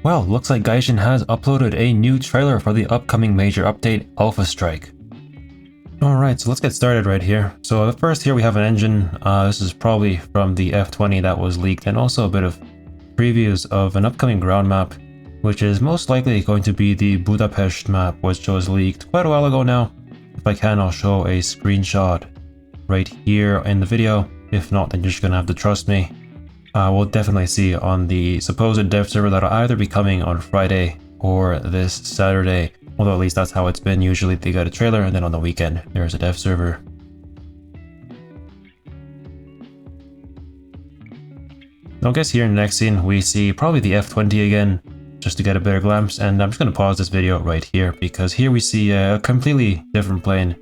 Well, looks like Gaijin has uploaded a new trailer for the upcoming major update, Alpha Strike. Alright, so let's get started right here. So first here we have an engine. This is probably from the F20 that was leaked, and also a bit of previews of an upcoming ground map, which is most likely going to be the Budapest map, which was leaked quite a while ago now. If I can, I'll show a screenshot right here in the video. If not, then you're just gonna have to trust me. We'll definitely see on the supposed dev server that'll either be coming on Friday or this Saturday. Although at least that's how it's been. Usually they got a trailer and then on the weekend there's a dev server. Now I guess here in the next scene we see probably the F20 again, just to get a better glimpse. And I'm just going to pause this video right here because here we see a completely different plane.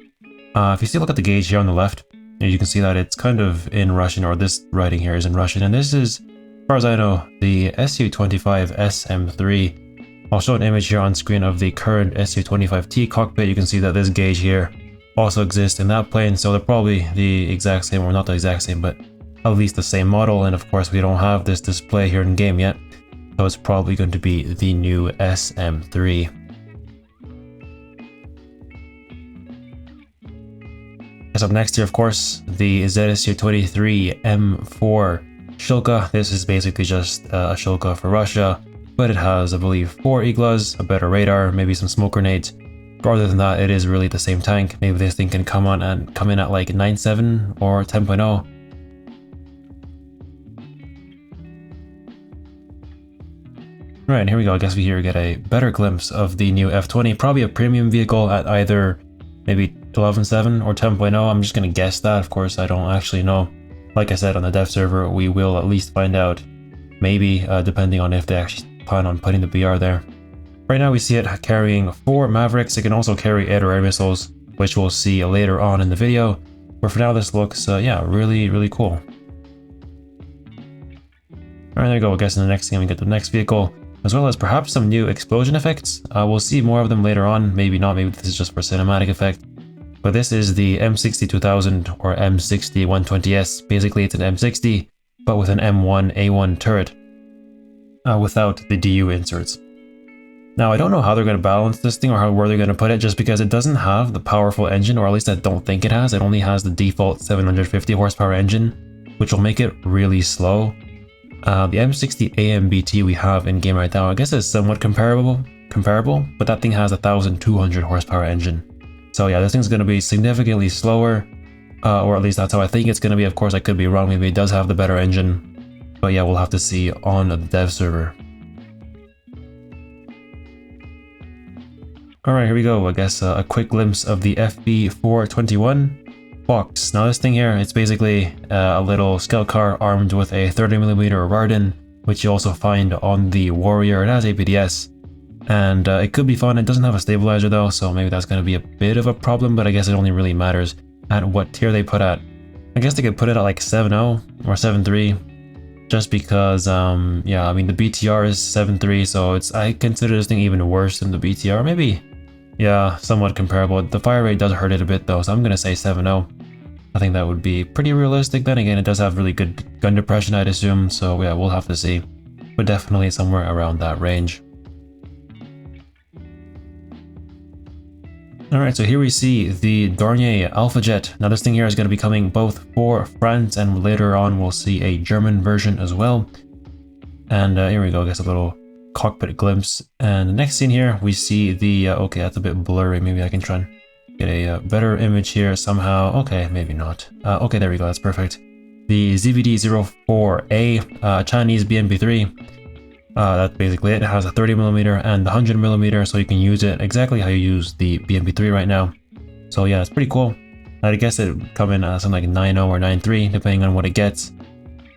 If you see, look at the gauge here on the left, you can see that it's kind of in Russian, or this writing here is in Russian. And this is, as far as I know, the Su-25 SM3. I'll show an image here on screen of the current Su-25T cockpit. You can see that this gauge here also exists in that plane, so they're probably the exact same, or not the exact same, but at least the same model. And of course we don't have this display here in game yet, so it's probably going to be the new SM3. Up next here, of course, the ZSU-23 M4 Shilka. This is basically just a Shilka for Russia, but it has, I believe, 4 iglas, a better radar, maybe some smoke grenades. But other than that, it is really the same tank. Maybe this thing can come in at like 9.7 or 10.0. Right, here we go. I guess we here get a better glimpse of the new F20. Probably a premium vehicle at either maybe 11.7 or 10.0. I'm just gonna guess that. Of course, I don't actually know. Like I said, on the dev server, we will at least find out. Maybe, depending on if they actually plan on putting the BR there. Right now we see it carrying 4 Mavericks. It can also carry air-to-air missiles, which we'll see later on in the video. But for now, this looks, yeah, really, really cool. Alright, there we go. I guess in the next game we get the next vehicle, as well as perhaps some new explosion effects. We'll see more of them later on. Maybe not. Maybe this is just for cinematic effect. But this is the M60-2000 or M60-120S. Basically, it's an M60, but with an M1A1 turret, without the DU inserts. Now, I don't know how they're going to balance this thing, or where they're going to put it, just because it doesn't have the powerful engine, or at least I don't think it has. It only has the default 750 horsepower engine, which will make it really slow. The M60 AMBT we have in game right now, I guess is somewhat comparable, but that thing has a 1200 horsepower engine. So yeah, this thing's going to be significantly slower, or at least that's how I think it's going to be. Of course, I could be wrong. Maybe it does have the better engine, but yeah, we'll have to see on the dev server. Alright, here we go. I guess a quick glimpse of the FB421 box. Now this thing here, it's basically a little scout car armed with a 30mm Rardin, which you also find on the Warrior. It has APDS, and it could be fun. It doesn't have a stabilizer though, so maybe that's going to be a bit of a problem, but I guess it only really matters at what tier they put at. I guess they could put it at like 7.0 or 7.3, just because, yeah, I mean the BTR is 7.3, so I consider this thing even worse than the BTR. Maybe, yeah, somewhat comparable. The fire rate does hurt it a bit though, so I'm going to say 7.0. I think that would be pretty realistic. Then again, it does have really good gun depression, I'd assume, so yeah, we'll have to see. But definitely somewhere around that range. Alright, so here we see the Dornier Alpha Jet. Now this thing here is going to be coming both for France, and later on we'll see a German version as well. And here we go, I guess a little cockpit glimpse. And the next scene here, we see the, okay, that's a bit blurry. Maybe I can try and get a better image here somehow. Okay, maybe not. Okay, there we go, that's perfect. The ZVD-04A, Chinese BMP-3. That's basically it. It has a 30mm and the 100mm, so you can use it exactly how you use the BMP-3 right now. So yeah, it's pretty cool. I guess it would come in something like 9.0 or 9.3, depending on what it gets.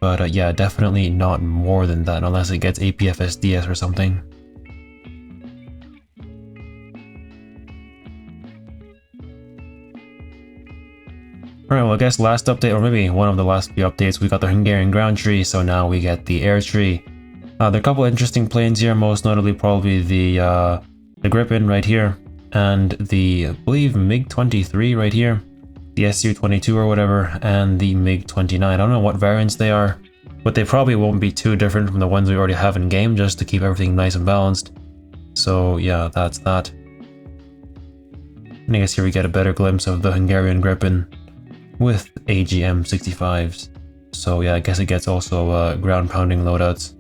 But yeah, definitely not more than that, unless it gets APFSDS or something. Alright, well I guess last update, or maybe one of the last few updates, we got the Hungarian ground tree, so now we get the air tree. There are a couple interesting planes here, most notably probably the Gripen right here, and the, I believe, MiG-23 right here, the Su-22 or whatever, and the MiG-29. I don't know what variants they are, but they probably won't be too different from the ones we already have in game, just to keep everything nice and balanced. So yeah, that's that. And I guess here we get a better glimpse of the Hungarian Gripen with AGM 65s. So yeah, I guess it gets also ground pounding loadouts.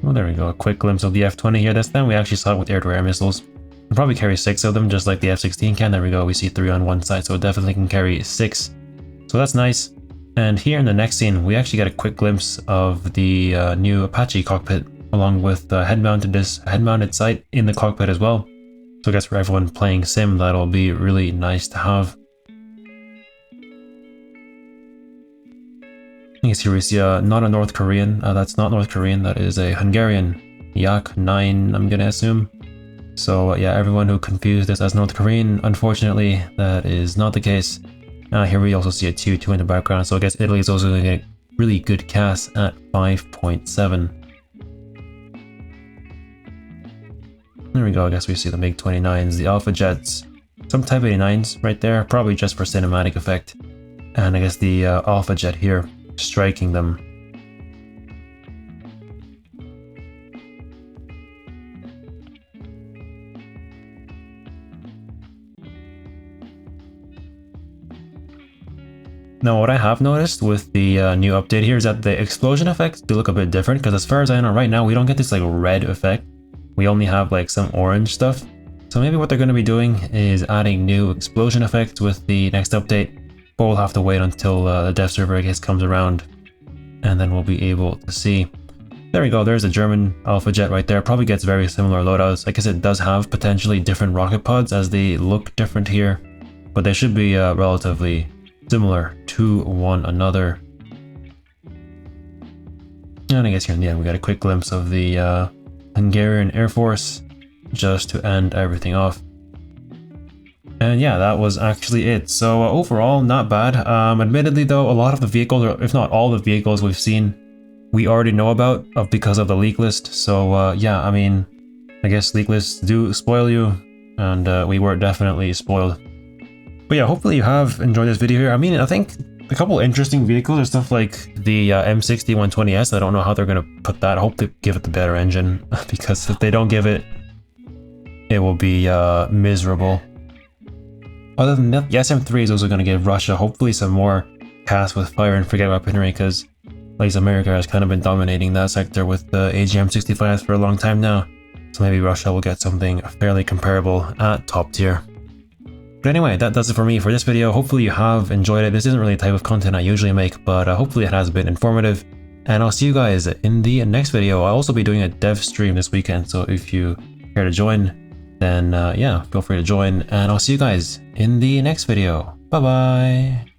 Well, there we go, a quick glimpse of the F-20 here. This time we actually saw it with air-to-air missiles. We'll probably carry 6 of them, just like the F-16 can. There we go, we see 3 on one side, so it definitely can carry 6. So that's nice. And here in the next scene, we actually get a quick glimpse of the new Apache Cockpit, along with the head-mounted sight in the cockpit as well. So I guess for everyone playing sim, that'll be really nice to have. I guess here we see not a North Korean, that's not North Korean, that is a Hungarian Yak 9, I'm gonna assume. So yeah, everyone who confused this as North Korean, unfortunately, that is not the case. Here we also see a 2-2 in the background, so I guess Italy is also going to get really good CAS at 5.7. There we go, I guess we see the MiG-29s, the Alpha Jets, some Type 89s right there, probably just for cinematic effect. And I guess the Alpha Jet here, striking them. Now what I have noticed with the new update here is that the explosion effects do look a bit different, because as far as I know right now we don't get this like red effect. We only have like some orange stuff. So maybe what they're going to be doing is adding new explosion effects with the next update, but we'll have to wait until the dev server I guess comes around, and then we'll be able to see. There we go, there's a German Alpha Jet right there, probably gets very similar loadouts. I guess it does have potentially different rocket pods as they look different here, but they should be relatively similar to one another. And I guess here in the end we got a quick glimpse of the Hungarian Air Force just to end everything off. And yeah, that was actually it. So overall, not bad. Admittedly though, a lot of the vehicles, or if not all the vehicles we've seen, we already know about because of the leak list. So yeah, I mean, I guess leak lists do spoil you, and we were definitely spoiled. But yeah, hopefully you have enjoyed this video here. I mean, I think a couple interesting vehicles are stuff like the M60 120S. I don't know how they're going to put that. I hope they give it the better engine, because if they don't give it, it will be miserable. Other than that, the SM3 is also going to give Russia hopefully some more CAS with fire and frigate weaponry, because at least America has kind of been dominating that sector with the AGM 65s for a long time now. So maybe Russia will get something fairly comparable at top tier. But anyway, that does it for me for this video. Hopefully you have enjoyed it. This isn't really the type of content I usually make, but hopefully it has been informative. And I'll see you guys in the next video. I'll also be doing a dev stream this weekend, so if you care to join, then yeah, feel free to join. And I'll see you guys in the next video. Bye bye!